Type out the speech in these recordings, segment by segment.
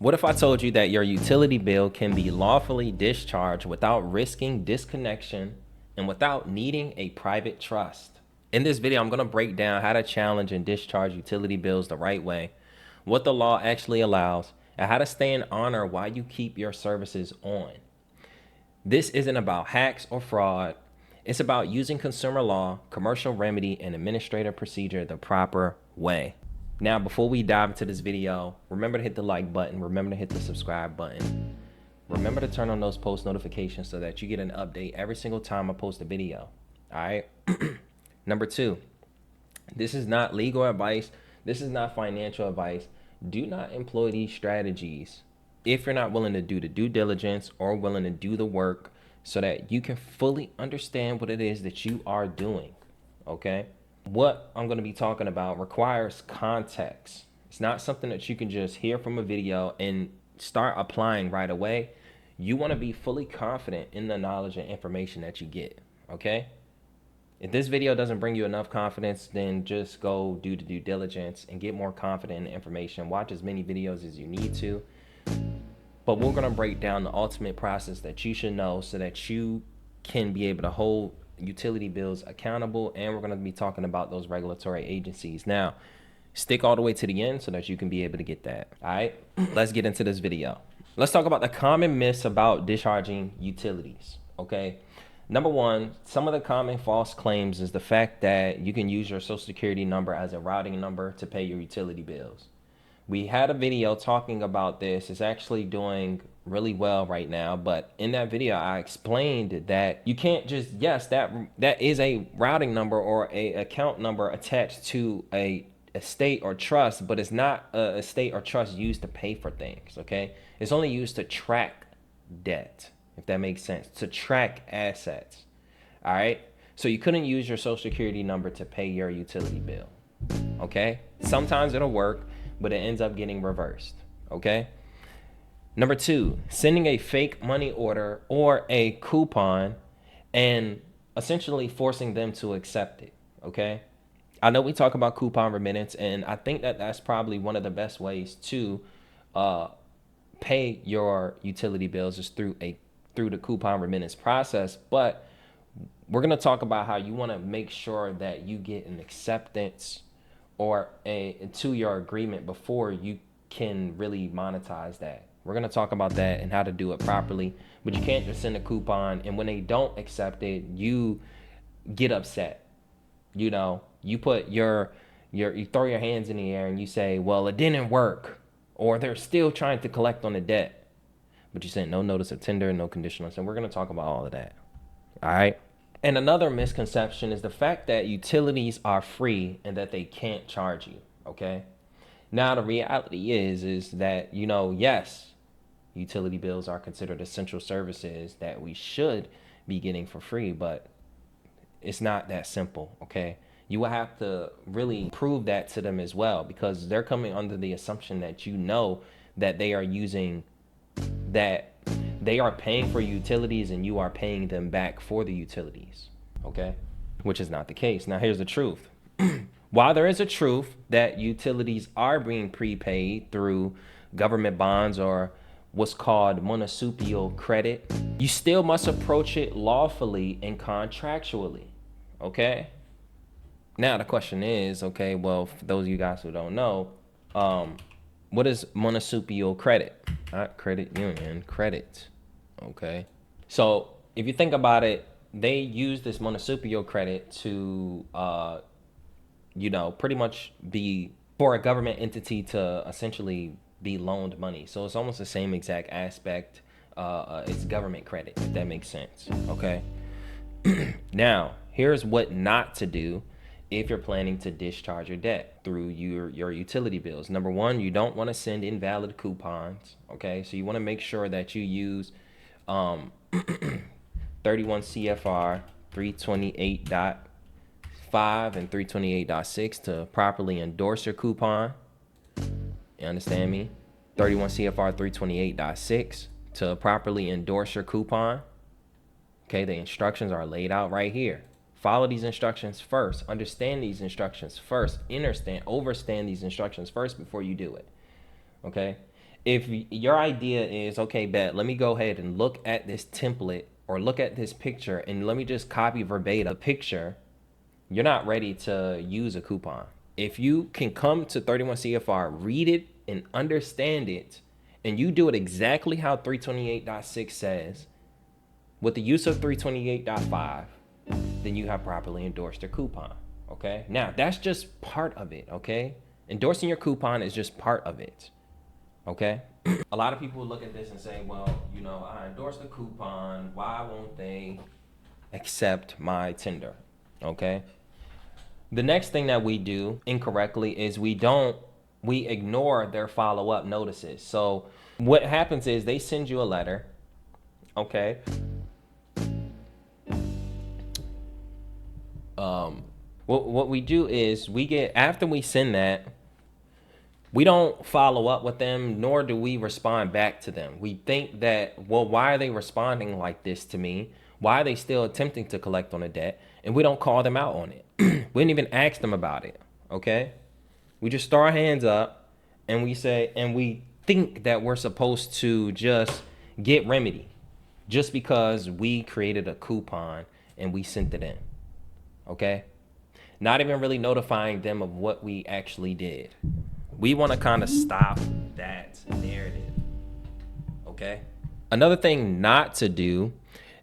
What if I told you that your utility bill can be lawfully discharged without risking disconnection and without needing a private trust? In this video, I'm going to break down how to challenge and discharge utility bills the right way, what the law actually allows, and how to stay in honor while you keep your services on. This isn't about hacks or fraud. It's about using consumer law, commercial remedy, and administrative procedure the proper way. Now, before we dive into this video, remember to hit the like button. Remember to hit the subscribe button. Remember to turn on those post notifications so that you get an update every single time I post a video. All right. Number two, this is not legal advice. This is not financial advice. Do not employ these strategies if you're not willing to do the due diligence or willing to do the work so that you can fully understand what it is that you are doing. Okay. What I'm going to be talking about requires context. It's not something that you can just hear from a video and start applying right away. You want to be fully confident in the knowledge and information that you get. Okay. If this video doesn't bring you enough confidence, then just go do the due diligence and get more confident in the information. Watch as many videos as you need to. But we're going to break down the ultimate process that you should know so that you can be able to hold utility bills accountable. And we're going to be talking about those regulatory agencies. Now, stick all the way to the end so that you can be able to get that. All right, let's get into this video. Let's talk about the common myths about discharging utilities. Okay. Number one, some of the common false claims is the fact that you can use your social security number as a routing number to pay your utility bills. We had a video talking about this. It's actually doing really well right now. But in that video, I explained that you can't just, yes, that is a routing number or a account number attached to a estate or trust, but it's not a estate or trust used to pay for things, okay? It's only used to track debt, if that makes sense, to track assets, all right? So you couldn't use your social security number to pay your utility bill, okay? Sometimes it'll work, but it ends up getting reversed, okay? Number two, sending a fake money order or a coupon and essentially forcing them to accept it, okay? I know we talk about coupon remittance, and I think that that's probably one of the best ways to pay your utility bills is through the coupon remittance process. But we're going to talk about how you want to make sure that you get an acceptance or to your agreement before you can really monetize that. We're going to talk about that and how to do it properly, but you can't just send a coupon and when they don't accept it, you get upset. You know, you put you throw your hands in the air and you say, well, it didn't work, or they're still trying to collect on the debt, but you sent no notice of tender, no conditional. So we're going to talk about all of that. All right. And another misconception is the fact that utilities are free and that they can't charge you, okay? Now, the reality is that, you know, yes, utility bills are considered essential services that we should be getting for free, but it's not that simple, okay? You will have to really prove that to them as well because they're coming under the assumption that you know that they are using that. They are paying for utilities and you are paying them back for the utilities, okay? Which is not the case. Now, here's the truth. While there is a truth that utilities are being prepaid through government bonds or what's called municipal credit, you still must approach it lawfully and contractually, okay? Now, the question is, okay, well, for those of you guys who don't know, what is municipal credit? Not credit union, credit. Okay. So if you think about it, they use this municipal credit to, you know, pretty much be for a government entity to essentially be loaned money. So it's almost the same exact aspect. It's government credit, if that makes sense. Okay. Now, here's what not to do if you're planning to discharge your debt through your utility bills. Number one, you don't want to send invalid coupons. Okay. So you want to make sure that you use 31 CFR 328.5 and 328.6 to properly endorse your coupon. You understand me? 31 CFR 328.6 to properly endorse your coupon. Okay, the instructions are laid out right here. Follow these instructions first. Understand these instructions first. Overstand these instructions first before you do it. Okay? If your idea is, okay, bet, let me go ahead and look at this template or look at this picture and let me just copy verbatim the picture, you're not ready to use a coupon. If you can come to 31 CFR, read it and understand it, and you do it exactly how 328.6 says, with the use of 328.5, then you have properly endorsed your coupon. Okay. Now that's just part of it. Okay. Endorsing your coupon is just part of it. Okay. A lot of people look at this and say, well, you know, I endorsed the coupon. Why won't they accept my tender? Okay. The next thing that we do incorrectly is we ignore their follow-up notices. So what happens is they send you a letter. Okay. What we do is we get, after we send that, we don't follow up with them, nor do we respond back to them. We think that, well, why are they responding like this to me? Why are they still attempting to collect on a debt? And we don't call them out on it. We didn't even ask them about it. Okay. We just throw our hands up and we say, and we think that we're supposed to just get remedy just because we created a coupon and we sent it in. Okay. Not even really notifying them of what we actually did. We want to kind of stop that narrative. Okay. Another thing not to do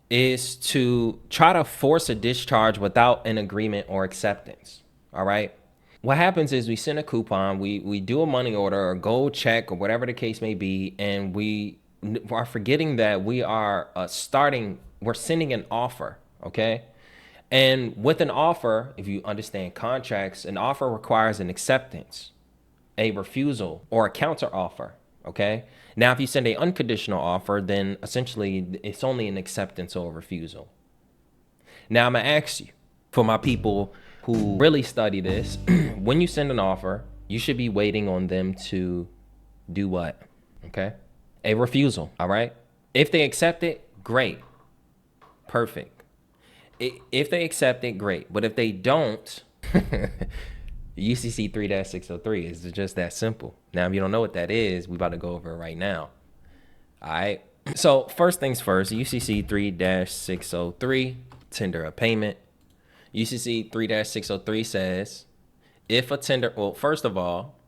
is to try to force a discharge without an agreement or acceptance. All right. What happens is we send a coupon, we do a money order or gold check or whatever the case may be, and we are forgetting that we are we're sending an offer. Okay. And with an offer, if you understand contracts, an offer requires an acceptance, a refusal, or a counter offer. Okay. Now, if you send an unconditional offer, then essentially it's only an acceptance or a refusal. Now, I'm going to ask you, for my people who really study this, when you send an offer, you should be waiting on them to do what? Okay. A refusal. All right. If they accept it, great. Perfect. If they accept it, great. But if they don't, UCC 3-603 is just that simple. Now, if you don't know what that is, we about to go over it right now. All right. So first things first, UCC 3-603, tender of payment. UCC 3-603 says, if a tender, well, first of all,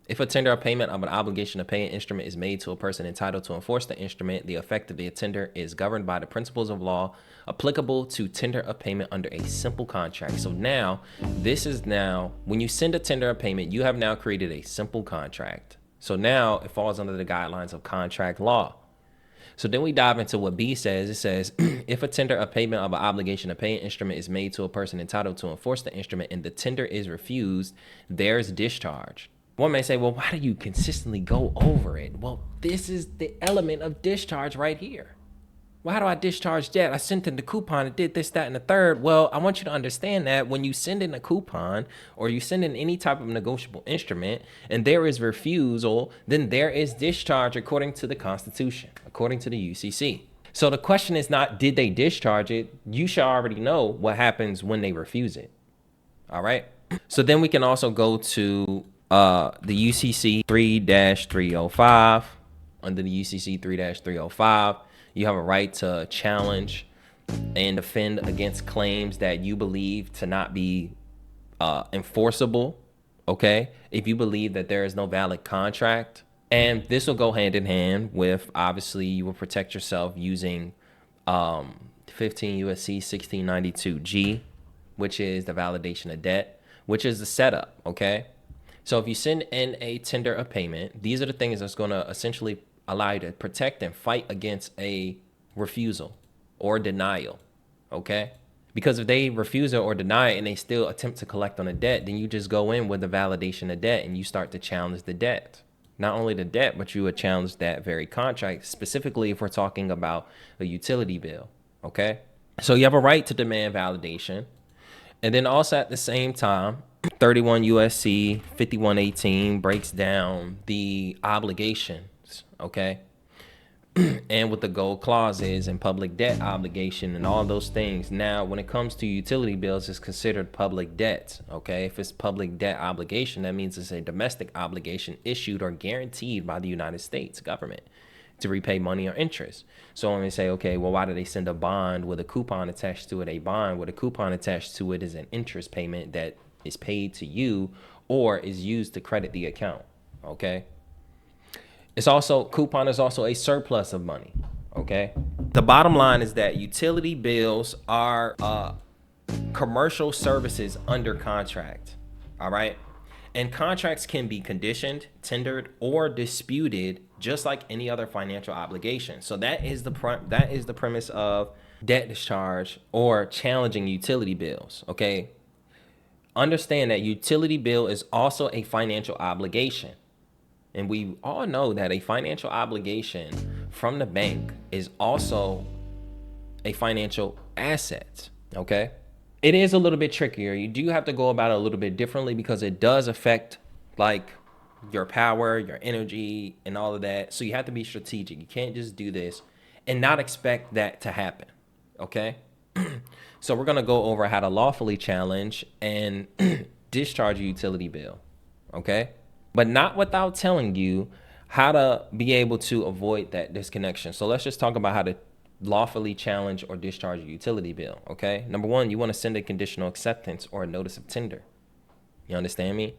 if a tender of payment of an obligation to pay an instrument is made to a person entitled to enforce the instrument, the effect of the tender is governed by the principles of law applicable to tender of payment under a simple contract. So now, when you send a tender of payment, you have now created a simple contract. So now it falls under the guidelines of contract law. So then we dive into what B says. It says, if a tender of payment of an obligation to pay an instrument is made to a person entitled to enforce the instrument and the tender is refused, there's discharge. One may say, well, why do you consistently go over it? Well, this is the element of discharge right here. Well, how do I discharge that? I sent in the coupon and did this, that, and the third. Well, I want you to understand that when you send in a coupon or you send in any type of negotiable instrument and there is refusal, then there is discharge according to the Constitution, according to the UCC. So the question is not, did they discharge it? You should already know what happens when they refuse it. All right. So then we can also go to the UCC 3-305. Under the UCC 3-305, you have a right to challenge and defend against claims that you believe to not be enforceable. Okay. If you believe that there is no valid contract, and this will go hand in hand with, obviously, you will protect yourself using 15 USC 1692G, which is the validation of debt, which is the setup. Okay. So if you send in a tender of payment, these are the things that's going to essentially allow you to protect and fight against a refusal or denial. Okay. Because if they refuse it or deny it and they still attempt to collect on a debt, then you just go in with the validation of debt and you start to challenge the debt. Not only the debt, but you would challenge that very contract, specifically if we're talking about a utility bill. Okay. So you have a right to demand validation. And then also at the same time, 31 USC 5118 breaks down the obligations. Okay. and with the gold clauses and public debt obligation and all those things. Now, when it comes to utility bills, it's considered public debt. Okay, if it's public debt obligation, that means it's a domestic obligation issued or guaranteed by the United States government to repay money or interest. So when we say, okay, well, why do they send a bond with a coupon attached to it? A bond with a coupon attached to it is an interest payment that is paid to you or is used to credit the account. Okay. It's also, coupon is also a surplus of money. Okay. The bottom line is that utility bills are commercial services under contract. All right. And contracts can be conditioned, tendered, or disputed just like any other financial obligation. So that is the premise of debt discharge or challenging utility bills. Okay. Understand that utility bill is also a financial obligation. And we all know that a financial obligation from the bank is also a financial asset. Okay. It is a little bit trickier. You do have to go about it a little bit differently because it does affect like your power, your energy, and all of that. So you have to be strategic. You can't just do this and not expect that to happen. Okay. So we're going to go over how to lawfully challenge and discharge a utility bill. Okay. But not without telling you how to be able to avoid that disconnection. So let's just talk about how to lawfully challenge or discharge a utility bill. Okay. Number one, you want to send a conditional acceptance or a notice of tender. You understand me?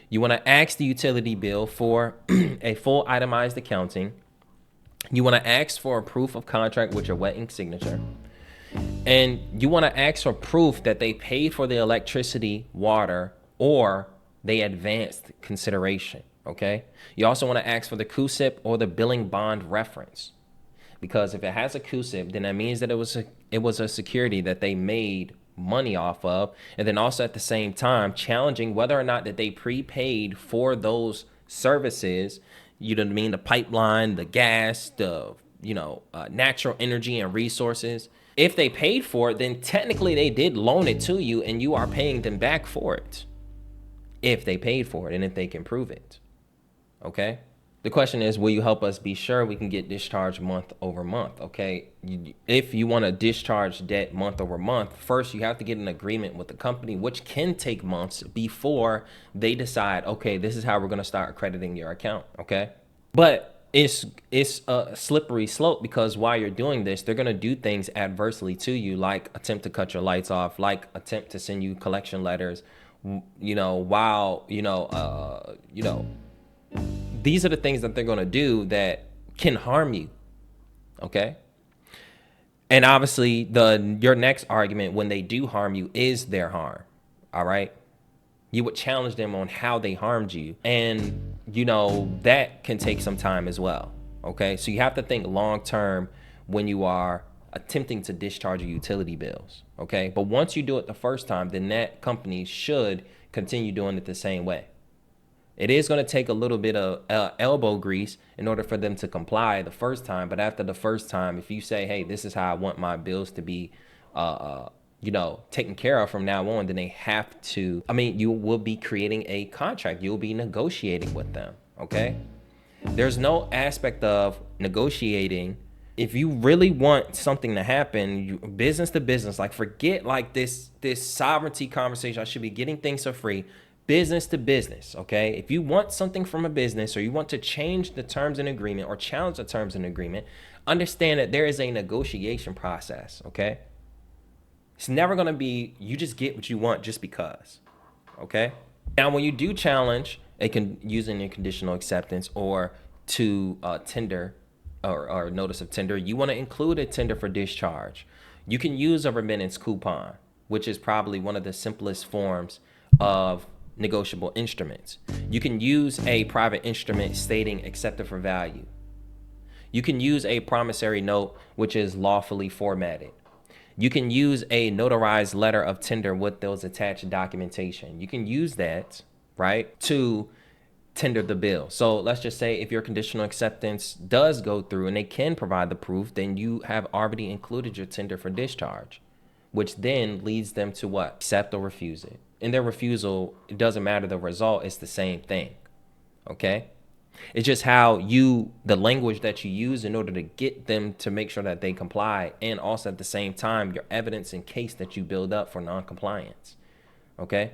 You want to ask the utility bill for a full itemized accounting. You want to ask for a proof of contract with your wet ink signature. And you want to ask for proof that they paid for the electricity, water, or they advanced consideration. Okay. You also want to ask for the CUSIP or the billing bond reference. Because if it has a CUSIP, then that means that it was a security that they made money off of. And then also at the same time, challenging whether or not that they prepaid for those services. You know what I mean? The pipeline, the gas, the, natural energy and resources. If they paid for it, then technically they did loan it to you and you are paying them back for it. If they paid for it and if they can prove it. Okay. The question is, will you help us be sure we can get discharged month over month? Okay. If you want to discharge debt month over month, first you have to get an agreement with the company, which can take months before they decide, okay, this is how we're going to start accrediting your account. Okay. But it's a slippery slope because while you're doing this, they're going to do things adversely to you, like attempt to cut your lights off, like attempt to send you collection letters, these are the things that they're going to do that can harm you. Okay. And obviously your next argument when they do harm you is their harm. All right. You would challenge them on how they harmed you. And that can take some time as well. Okay. So you have to think long term when you are attempting to discharge your utility bills. Okay. But once you do it the first time, then that company should continue doing it the same way. It is going to take a little bit of elbow grease in order for them to comply the first time. But after the first time, if you say, hey, this is how I want my bills to be, taken care of from now on, then they have to, you will be creating a contract. You'll be negotiating with them. Okay. There's no aspect of negotiating. If you really want something to happen, business to business, like forget like this sovereignty conversation. I should be getting things for free. Business to business, okay? If you want something from a business or you want to change the terms and agreement or challenge the terms and agreement, understand that there is a negotiation process, okay? It's never going to be you just get what you want just because, okay? Now, when you do challenge using a conditional acceptance or to tender or notice of tender, you want to include a tender for discharge. You can use a remittance coupon, which is probably one of the simplest forms of negotiable instruments. You can use a private instrument stating accepted for value. You can use a promissory note, which is lawfully formatted. You can use a notarized letter of tender with those attached documentation. You can use that, right, to tender the bill. So let's just say if your conditional acceptance does go through and they can provide the proof, then you have already included your tender for discharge, which then leads them to what? Accept or refuse it. In their refusal, it doesn't matter the result, it's the same thing. Okay. It's just the language that you use in order to get them to make sure that they comply, and also at the same time, your evidence and case that you build up for non-compliance. Okay.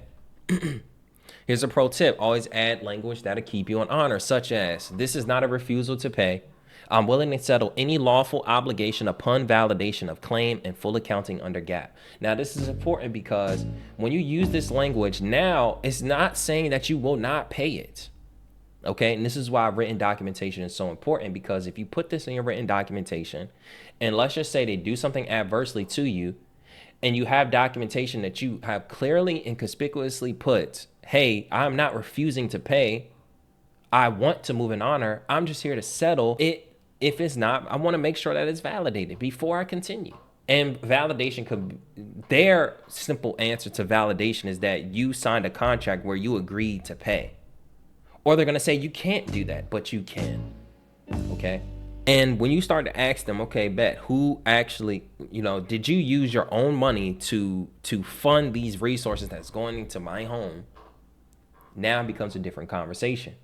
Here's a pro tip. Always add language that'll keep you in honor, such as, this is not a refusal to pay. I'm willing to settle any lawful obligation upon validation of claim and full accounting under GAAP. Now, this is important because when you use this language, now it's not saying that you will not pay it. Okay. And this is why written documentation is so important, because if you put this in your written documentation, and let's just say they do something adversely to you, and you have documentation that you have clearly and conspicuously put, hey, I'm not refusing to pay. I want to move in honor. I'm just here to settle it. If it's not, I want to make sure that it's validated before I continue. And validation their simple answer to validation is that you signed a contract where you agreed to pay. Or they're going to say you can't do that, but you can. Okay. And when you start to ask them, okay, bet, who actually, did you use your own money to fund these resources that's going into my home? Now it becomes a different conversation.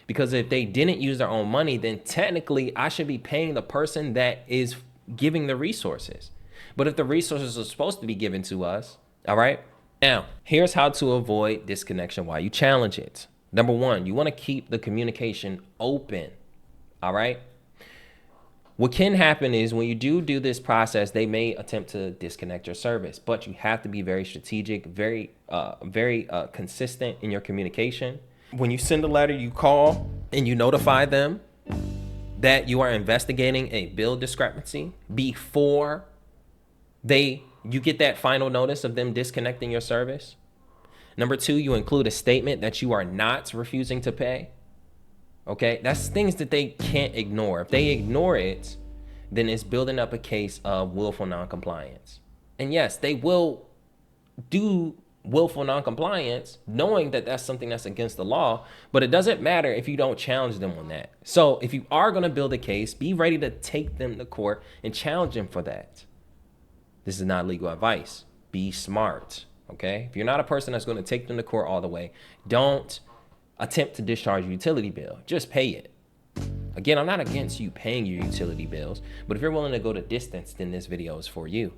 Because if they didn't use their own money, then technically I should be paying the person that is giving the resources. But if the resources are supposed to be given to us, all right? Now, here's how to avoid disconnection while you challenge it. Number one, you want to keep the communication open, all right? What can happen is when you do this process, they may attempt to disconnect your service, but you have to be very strategic, very consistent in your communication. When you send a letter, you call and you notify them that you are investigating a bill discrepancy before you get that final notice of them disconnecting your service. Number two, you include a statement that you are not refusing to pay. Okay, that's things that they can't ignore. If they ignore it, then it's building up a case of willful noncompliance. And yes, they will do willful noncompliance, knowing that that's something that's against the law, but it doesn't matter if you don't challenge them on that. So if you are going to build a case, be ready to take them to court and challenge them for that. This is not legal advice. Be smart, okay? If you're not a person that's going to take them to court all the way, don't attempt to discharge your utility bill. Just pay it. Again, I'm not against you paying your utility bills, but if you're willing to go the distance, then this video is for you.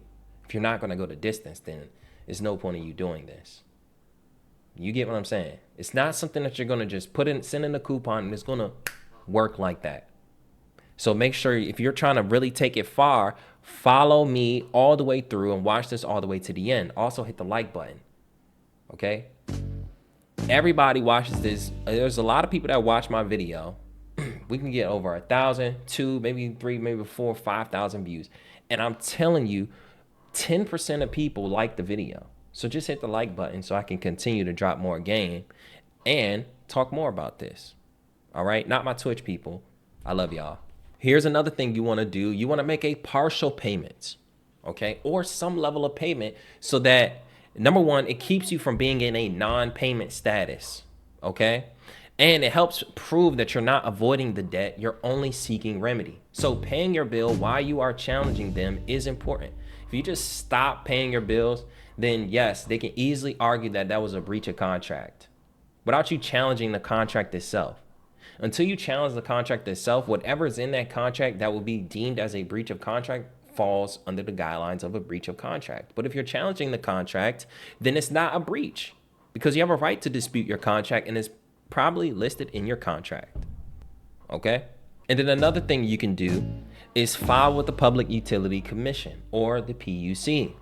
If you're not going to go the distance, then there's no point in you doing this. You get what I'm saying? It's not something that you're going to just send in a coupon and it's going to work like that. So make sure if you're trying to really take it far, follow me all the way through and watch this all the way to the end. Also hit the like button. Okay? Everybody watches this. There's a lot of people that watch my video. We can get over 1,000, 2, maybe 3, maybe 4, 5,000 views. And I'm telling you, 10% of people like the video. So just hit the like button so I can continue to drop more game and talk more about this. All right? Not my Twitch people. I love y'all. Here's another thing you want to do. You want to make a partial payment, okay? Or some level of payment so that, number one, it keeps you from being in a non-payment status, okay? And it helps prove that you're not avoiding the debt. You're only seeking remedy. So paying your bill while you are challenging them is important. If you just stop paying your bills, then yes, they can easily argue that that was a breach of contract without you challenging the contract itself. Until you challenge the contract itself, whatever is in that contract that will be deemed as a breach of contract falls under the guidelines of a breach of contract. But if you're challenging the contract, then it's not a breach because you have a right to dispute your contract and it's probably listed in your contract. Okay? And then another thing you can do is file with the Public Utility Commission or the PUC.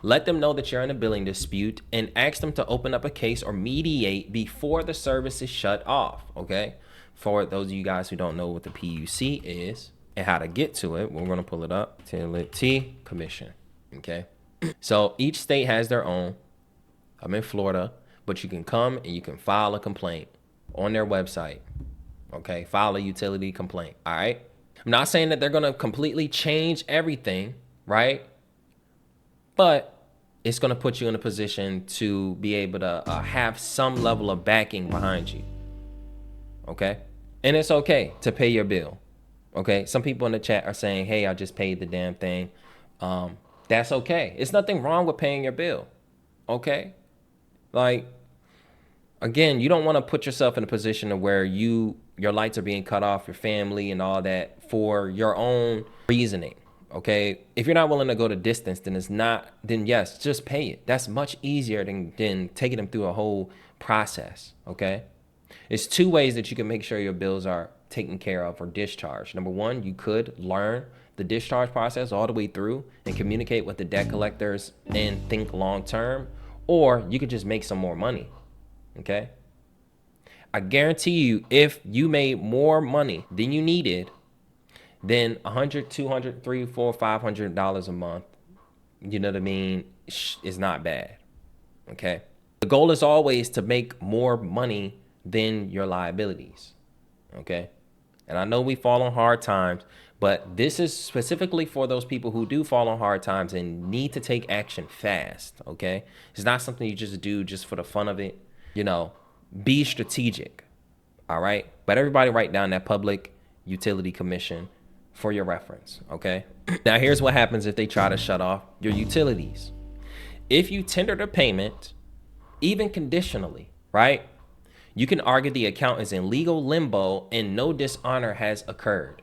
Let them know that you're in a billing dispute and ask them to open up a case or mediate before the service is shut off, okay? For those of you guys who don't know what the PUC is and how to get to it, we're going to pull it up. Utility Commission, okay? So each state has their own. I'm in Florida, but you can come and you can file a complaint on their website, okay? File a utility complaint, all right? I'm not saying that they're going to completely change everything, right? But it's going to put you in a position to be able to have some level of backing behind you, okay? And it's okay to pay your bill, okay? Some people in the chat are saying, hey, I just paid the damn thing. That's okay. It's nothing wrong with paying your bill, okay? Like, again, you don't want to put yourself in a position of where you your lights are being cut off, your family and all that for your own reasoning. Okay. If you're not willing to go the distance, then yes, just pay it. That's much easier than taking them through a whole process. Okay. It's two ways that you can make sure your bills are taken care of or discharged. Number one, you could learn the discharge process all the way through and communicate with the debt collectors and think long term, or you could just make some more money. Okay. I guarantee you, if you made more money than you needed, then $100, $200, $300, $400, $500 a month, you know what I mean, is not bad. Okay. The goal is always to make more money than your liabilities. Okay. And I know we fall on hard times, but this is specifically for those people who do fall on hard times and need to take action fast. Okay. It's not something you just do just for the fun of it. You know, be strategic. All right. But everybody write down that public utility commission for your reference. Okay. Now here's what happens if they try to shut off your utilities. If you tender the payment, even conditionally, right, you can argue the account is in legal limbo and no dishonor has occurred.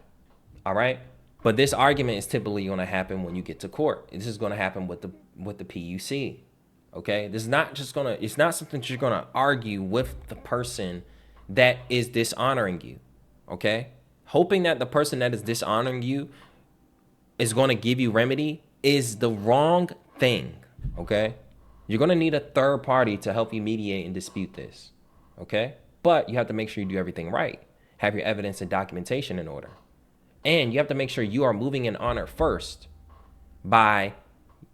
All right. But this argument is typically going to happen when you get to court. This is going to happen with the PUC. Okay. This is not just it's not something that you're going to argue with the person that is dishonoring you. Okay. Hoping that the person that is dishonoring you is going to give you remedy is the wrong thing. Okay. You're going to need a third party to help you mediate and dispute this. Okay. But you have to make sure you do everything right. Have your evidence and documentation in order. And you have to make sure you are moving in honor first by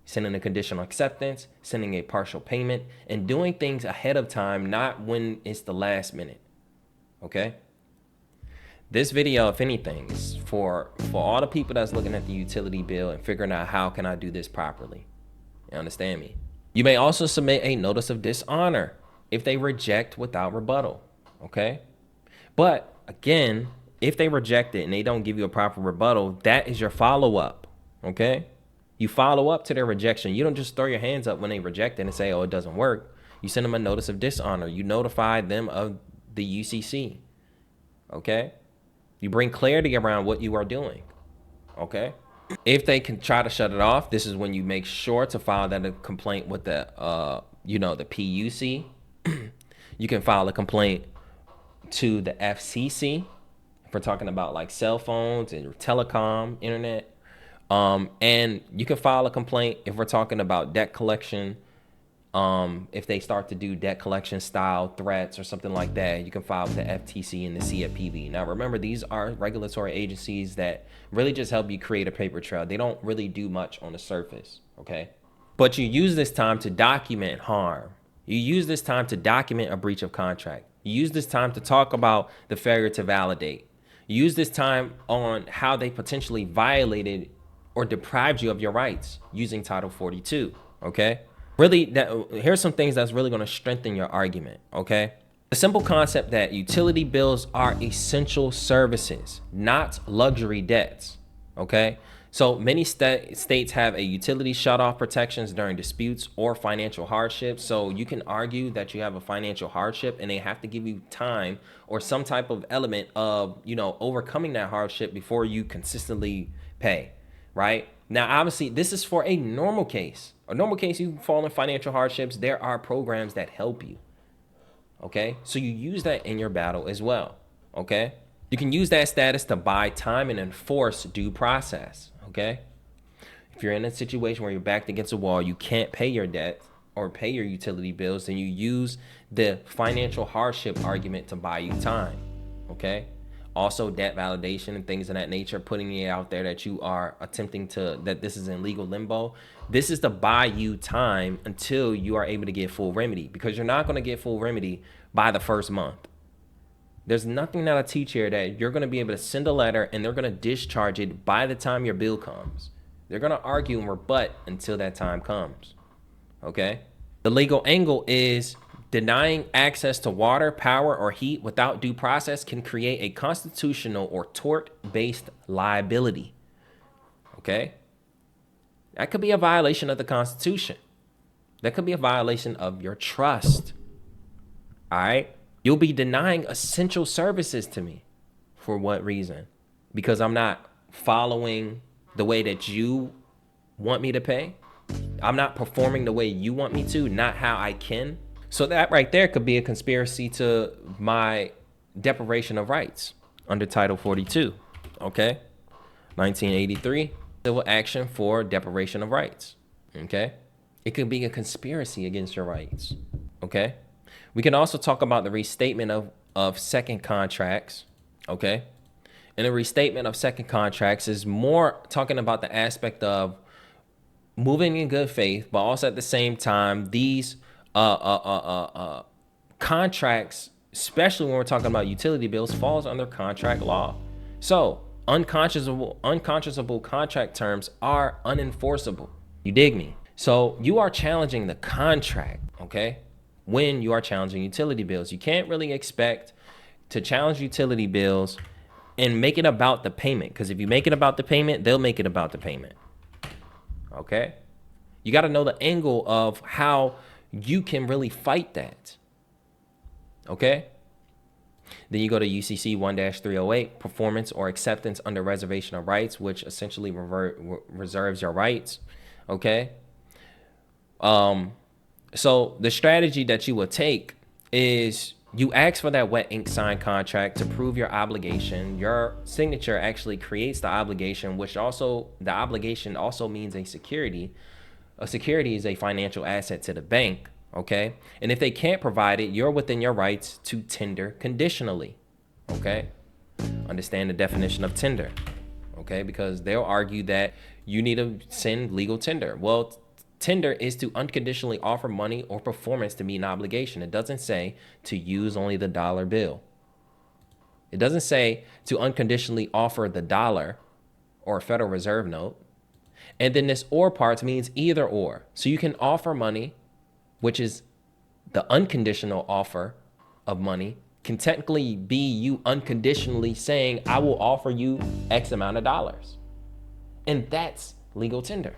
sending a conditional acceptance, sending a partial payment, and doing things ahead of time, not when it's the last minute. Okay. This video, if anything, is for all the people that's looking at the utility bill and figuring out how can I do this properly. You understand me? You may also submit a notice of dishonor if they reject without rebuttal. Okay. But again, if they reject it and they don't give you a proper rebuttal, that is your follow-up. Okay. You follow up to their rejection. You don't just throw your hands up when they reject it and say, oh, it doesn't work. You send them a notice of dishonor. You notify them of the UCC. Okay. You bring clarity around what you are doing. Okay. If they can try to shut it off, this is when you make sure to file that complaint with the PUC. You can file a complaint to the FCC if we're talking about like cell phones and telecom, internet. And you can file a complaint if we're talking about debt collection. If they start to do debt collection style threats or something like that, you can file with the FTC and the CFPB. Now, remember, these are regulatory agencies that really just help you create a paper trail. They don't really do much on the surface. Okay. But you use this time to document harm. You use this time to document a breach of contract. You use this time to talk about the failure to validate. You use this time on how they potentially violated or deprived you of your rights using Title 42. Okay. Really, here's some things that's really going to strengthen your argument. Okay. The simple concept that utility bills are essential services, not luxury debts. Okay. So many states have a utility shutoff protections during disputes or financial hardship. So you can argue that you have a financial hardship and they have to give you time or some type of element of, overcoming that hardship before you consistently pay. Right. Now, obviously, this is for a normal case. A normal case, you fall in financial hardships. There are programs that help you. Okay. So you use that in your battle as well. Okay. You can use that status to buy time and enforce due process. Okay. If you're in a situation where you're backed against a wall, you can't pay your debt or pay your utility bills, then you use the financial hardship argument to buy you time. Okay. Also, debt validation and things of that nature, putting it out there that you are attempting that this is in legal limbo. This is to buy you time until you are able to get full remedy, because you're not going to get full remedy by the first month. There's nothing that I teach here that you're going to be able to send a letter and they're going to discharge it by the time your bill comes. They're going to argue and rebut until that time comes. Okay. The legal angle is denying access to water, power, or heat without due process can create a constitutional or tort-based liability. Okay? That could be a violation of the Constitution. That could be a violation of your trust. All right? You'll be denying essential services to me. For what reason? Because I'm not following the way that you want me to pay. I'm not performing the way you want me to, not how I can. So that right there could be a conspiracy to my deprivation of rights under Title 42, okay? 1983, civil action for deprivation of rights, okay? It could be a conspiracy against your rights, okay? We can also talk about the restatement of second contracts, okay? And a restatement of second contracts is more talking about the aspect of moving in good faith, but also at the same time, these contracts, especially when we're talking about utility bills, falls under contract law. So unconscionable contract terms are unenforceable. You dig me? So you are challenging the contract, okay? When you are challenging utility bills, you can't really expect to challenge utility bills and make it about the payment. Because if you make it about the payment, they'll make it about the payment. Okay? You got to know the angle of how you can really fight that. Okay? Then you go to UCC 1-308, performance or acceptance under reservation of rights, which essentially reserves your rights. Okay? So the strategy that you will take is you ask for that wet ink signed contract to prove your obligation. Your signature actually creates the obligation, which also the obligation also means a security. A security is a financial asset to the bank, okay? And if they can't provide it, you're within your rights to tender conditionally, okay? Understand the definition of tender, okay? Because they'll argue that you need to send legal tender. Well, tender is to unconditionally offer money or performance to meet an obligation. It doesn't say to use only the dollar bill. It doesn't say to unconditionally offer the dollar or a Federal Reserve note. And then this or part means either or. So you can offer money, which is the unconditional offer of money, can technically be you unconditionally saying, I will offer you X amount of dollars. And that's legal tender.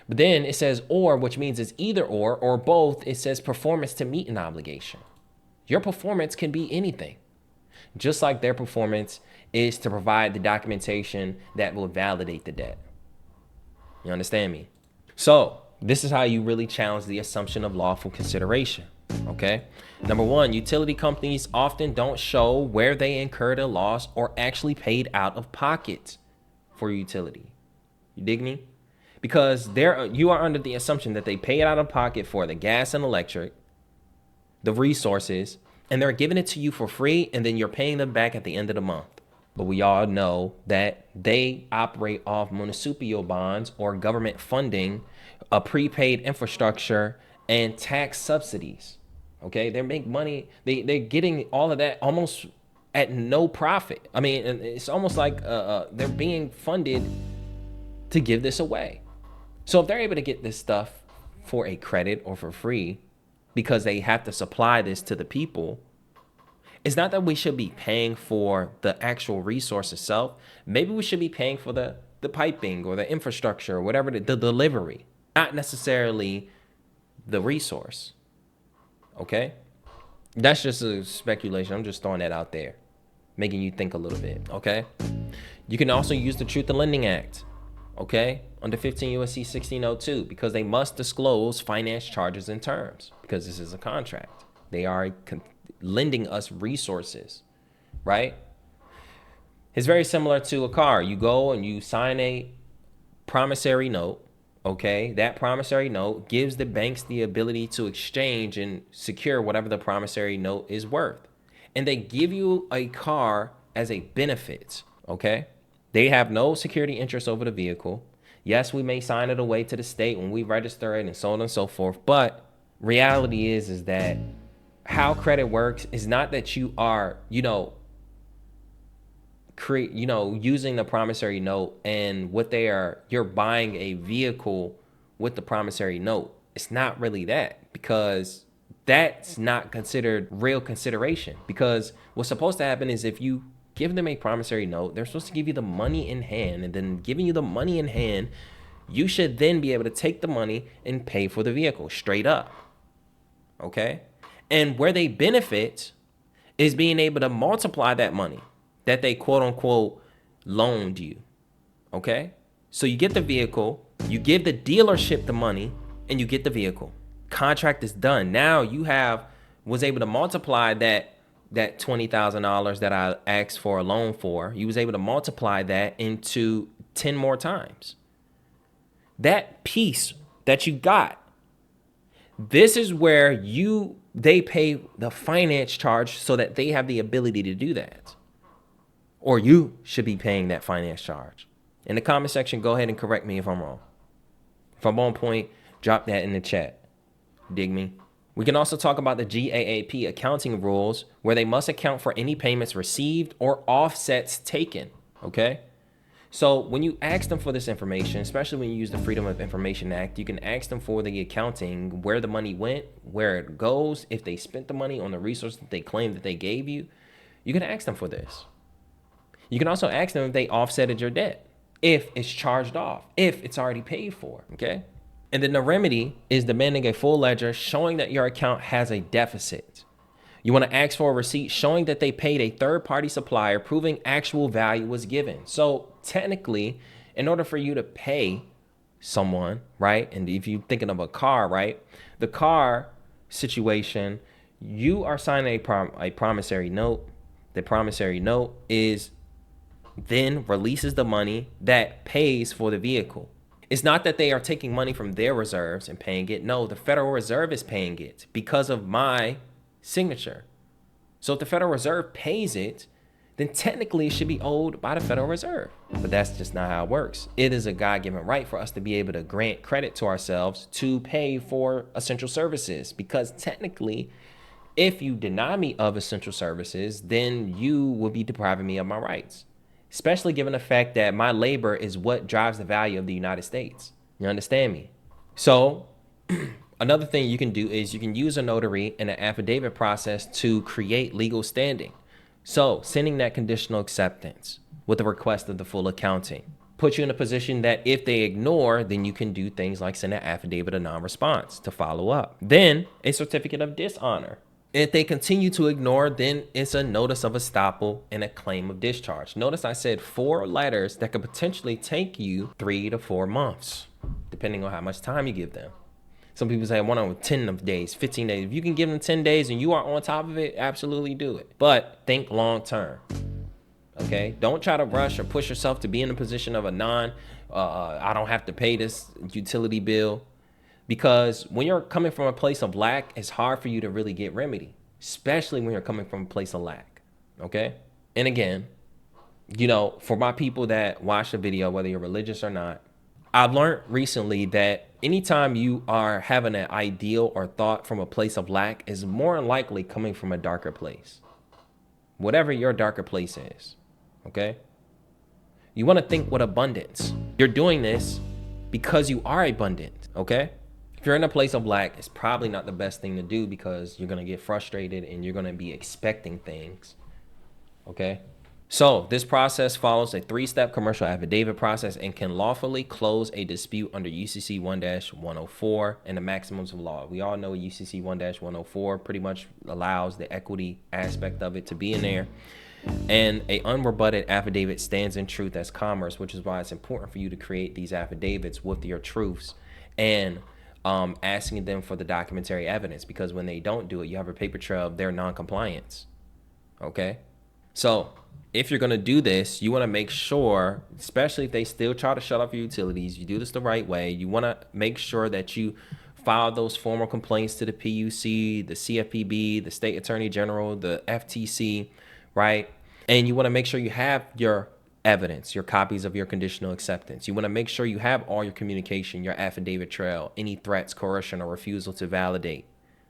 But then it says or, which means it's either or both. It says performance to meet an obligation. Your performance can be anything, just like their performance is to provide the documentation that will validate the debt. You understand me? So this is how you really challenge the assumption of lawful consideration. Okay. Number one, utility companies often don't show where they incurred a loss or actually paid out of pocket for utility. You dig me? Because you are under the assumption that they pay it out of pocket for the gas and electric, the resources, and they're giving it to you for free, and then you're paying them back at the end of the month. But we all know that they operate off municipal bonds or government funding, a prepaid infrastructure, and tax subsidies. Okay, they make money. They're getting all of that almost at no profit. I mean, it's almost like they're being funded to give this away. So if they're able to get this stuff for a credit or for free because they have to supply this to the people, it's not that we should be paying for the actual resource itself. Maybe we should be paying for the piping or the infrastructure or whatever, the delivery, not necessarily the resource. Okay? That's just a speculation. I'm just throwing that out there, making you think a little bit. Okay? You can also use the Truth in Lending Act. Okay, under 15 U.S.C. 1602, because they must disclose finance charges and terms, because this is a contract. They are lending us resources, right? It's very similar to a car. You go and you sign a promissory note, okay? That promissory note gives the banks the ability to exchange and secure whatever the promissory note is worth. And they give you a car as a benefit, okay? They have no security interest over the vehicle. Yes, we may sign it away to the state when we register it and so on and so forth. But reality is that how credit works is not that you are, using the promissory note and you're buying a vehicle with the promissory note. It's not really that, because that's not considered real consideration. Because what's supposed to happen is if you give them a promissory note, they're supposed to give you the money in hand, and then giving you the money in hand, you should then be able to take the money and pay for the vehicle straight up. Okay? And where they benefit is being able to multiply that money. that they quote unquote loaned you. Okay? So you get the vehicle, you give the dealership the money, and you get the vehicle. Contract is done. Now you was able to multiply that $20,000 that I asked for a loan for. You was able to multiply that into 10 more times. That piece that you got, this is where they pay the finance charge so that they have the ability to do that. Or you should be paying that finance charge. In the comment section, go ahead and correct me if I'm wrong. If I'm on point, drop that in the chat. Dig me? We can also talk about the GAAP accounting rules, where they must account for any payments received or offsets taken, okay? So when you ask them for this information, especially when you use the Freedom of Information Act, you can ask them for the accounting, where the money went, where it goes, if they spent the money on the resource that they claim that they gave you. You can ask them for this. You can also ask them if they offsetted your debt, if it's charged off, if it's already paid for, okay? And then the remedy is demanding a full ledger showing that your account has a deficit. You want to ask for a receipt showing that they paid a third-party supplier, proving actual value was given. So technically, in order for you to pay someone, right? And if you're thinking of a car, right? The car situation, you are signing a promissory note. The promissory note then releases the money that pays for the vehicle. It's not that they are taking money from their reserves and paying it. No, the Federal Reserve is paying it because of my signature. So if the Federal Reserve pays it, then technically it should be owed by the Federal Reserve. But that's just not how it works. It is a God-given right for us to be able to grant credit to ourselves to pay for essential services, because technically, if you deny me of essential services, then you will be depriving me of my rights, especially given the fact that my labor is what drives the value of the United States. You understand me? So another thing you can do is you can use a notary in an affidavit process to create legal standing. So sending that conditional acceptance with the request of the full accounting puts you in a position that if they ignore, then you can do things like send an affidavit of non-response to follow up. Then a certificate of dishonor. If they continue to ignore, then it's a notice of estoppel and a claim of discharge. Notice I said 4 letters that could potentially take you 3 to 4 months, depending on how much time you give them. Some people say I want on 10 days, 15 days. If you can give them 10 days and you are on top of it, absolutely do it. But think long term, okay? Don't try to rush or push yourself to be in a position of I don't have to pay this utility bill. Because when you're coming from a place of lack, it's hard for you to really get remedy, especially when you're coming from a place of lack, okay? And again, for my people that watch the video, whether you're religious or not, I've learned recently that anytime you are having an ideal or thought from a place of lack is more likely coming from a darker place, whatever your darker place is, okay? You want to think with abundance. You're doing this because you are abundant, okay? If you're in a place of lack, it's probably not the best thing to do because you're going to get frustrated and you're going to be expecting things, okay? So this process follows a 3-step commercial affidavit process and can lawfully close a dispute under UCC 1-104 and the maximums of law. We all know UCC 1-104 pretty much allows the equity aspect of it to be in there. And a unrebutted affidavit stands in truth as commerce, which is why it's important for you to create these affidavits with your truths and asking them for the documentary evidence, because when they don't do it, you have a paper trail of their non-compliance. Okay? So if you're going to do this, you want to make sure, especially if they still try to shut off your utilities, you do this the right way. You want to make sure that you file those formal complaints to the PUC, the CFPB, the State Attorney General, the FTC, right? And you want to make sure you have your evidence, your copies of your conditional acceptance. You want to make sure you have all your communication, your affidavit trail, any threats, coercion, or refusal to validate,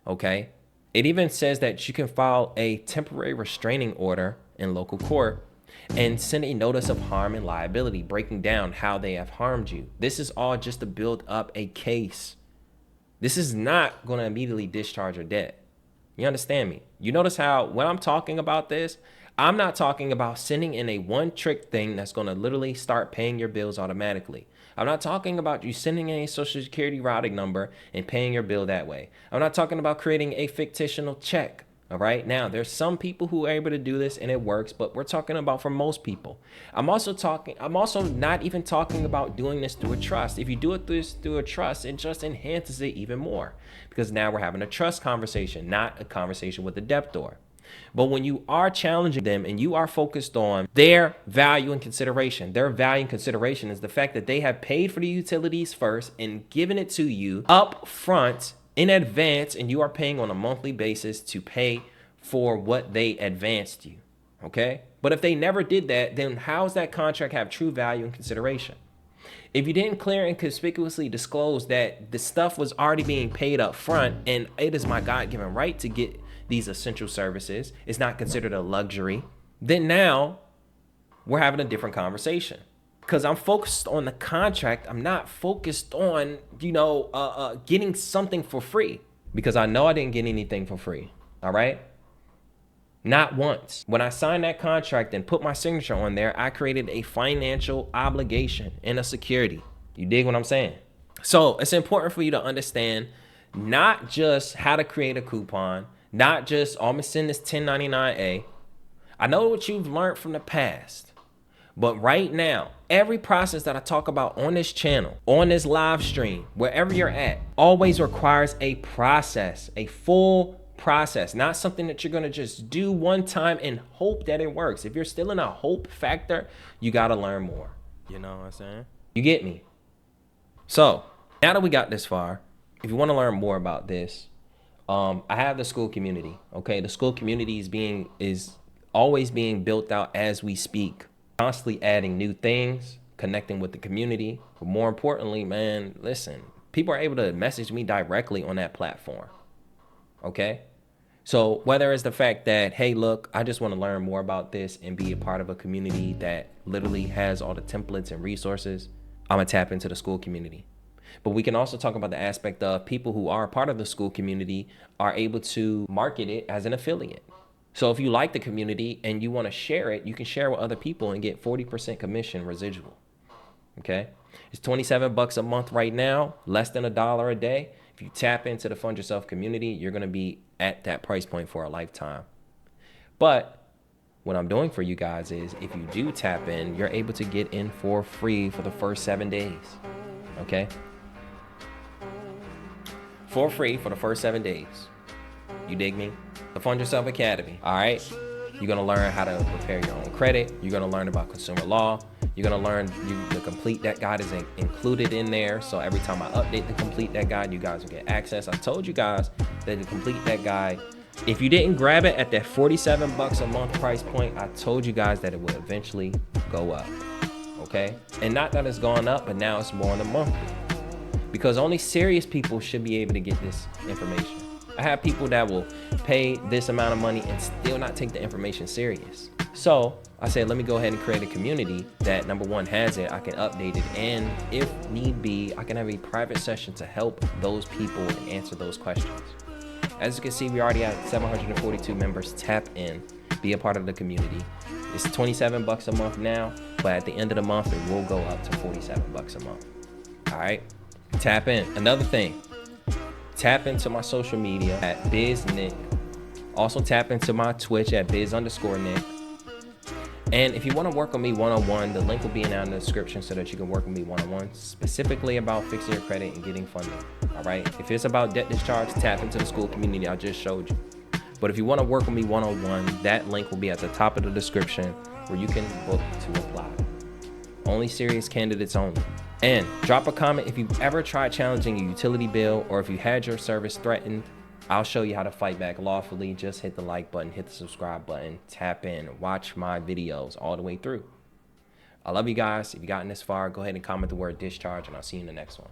okay? It even says that you can file a temporary restraining order in local court and send a notice of harm and liability, breaking down how they have harmed you. This is all just to build up a case. This is not going to immediately discharge your debt. You understand me? You notice how when I'm talking about this, I'm not talking about sending in a one-trick thing that's going to literally start paying your bills automatically. I'm not talking about you sending in a Social Security routing number and paying your bill that way. I'm not talking about creating a fictional check All right. Now, there's some people who are able to do this and it works, but we're talking about for most people. I'm also not even talking about doing this through a trust. If you do it through a trust, it just enhances it even more, because now we're having a trust conversation, not a conversation with the debtor. But when you are challenging them and you are focused on their value and consideration, their value and consideration is the fact that they have paid for the utilities first and given it to you up front in advance, and you are paying on a monthly basis to pay for what they advanced you. Okay? But if they never did that, then how does that contract have true value and consideration? If you didn't clear and conspicuously disclose that the stuff was already being paid up front and it is my God-given right to get these essential services, it's not considered a luxury, then now we're having a different conversation. Because I'm focused on the contract. I'm not focused on, getting something for free. Because I know I didn't get anything for free. All right? Not once. When I signed that contract and put my signature on there, I created a financial obligation and a security. You dig what I'm saying? So it's important for you to understand not just how to create a coupon, not just, I'm gonna send this 1099A. I know what you've learned from the past, but right now, every process that I talk about on this channel, on this live stream, wherever you're at, always requires a process, a full process, not something that you're gonna just do one time and hope that it works. If you're still in a hope factor, you gotta learn more. You know what I'm saying? You get me? So now that we got this far, if you wanna learn more about this, I have the school community, okay? The school community is always being built out as we speak, constantly adding new things, connecting with the community. But more importantly, man, listen, people are able to message me directly on that platform, okay? So whether it's the fact that, hey, look, I just want to learn more about this and be a part of a community that literally has all the templates and resources, I'm gonna tap into the school community. But we can also talk about the aspect of people who are a part of the school community are able to market it as an affiliate. So if you like the community and you want to share it, you can share with other people and get 40% commission residual. Okay? It's 27 bucks a month right now, less than $1 a day. If you tap into the Fund Yourself community, you're going to be at that price point for a lifetime. But what I'm doing for you guys is, if you do tap in, you're able to get in for free for the first 7 days. Okay? For free for the first 7 days. You dig me? The Fund Yourself Academy. All right? You're going to learn how to prepare your own credit. You're going to learn about consumer law. You're going to learn the Complete Debt Guide is included in there. So every time I update the Complete Debt Guide, you guys will get access. I told you guys that the Complete Debt Guide, if you didn't grab it at that 47 bucks a month price point, I told you guys that it would eventually go up. Okay? And not that it's gone up, but now it's more on the monthly. Because only serious people should be able to get this information. I have people that will pay this amount of money and still not take the information serious. So I said, let me go ahead and create a community that, number one, has it. I can update it. And if need be, I can have a private session to help those people and answer those questions. As you can see, we already have 742 members. Tap in, be a part of the community. It's 27 bucks a month now, but at the end of the month, it will go up to 47 bucks a month. All right, tap in. Another thing, tap into my social media at BizNick. Also tap into my Twitch at biz_nick. And if you want to work with me one-on-one, the link will be down in the description so that you can work with me one-on-one, specifically about fixing your credit and getting funding. All right. If it's about debt discharge, tap into the school community I just showed you. But if you want to work with me one-on-one, that link will be at the top of the description where you can book to apply. Only serious candidates only. And drop a comment if you've ever tried challenging a utility bill, or if you had your service threatened. I'll show you how to fight back lawfully. Just hit the like button, hit the subscribe button, tap in, watch my videos all the way through. I love you guys. If you've gotten this far, go ahead and comment the word discharge, and I'll see you in the next one.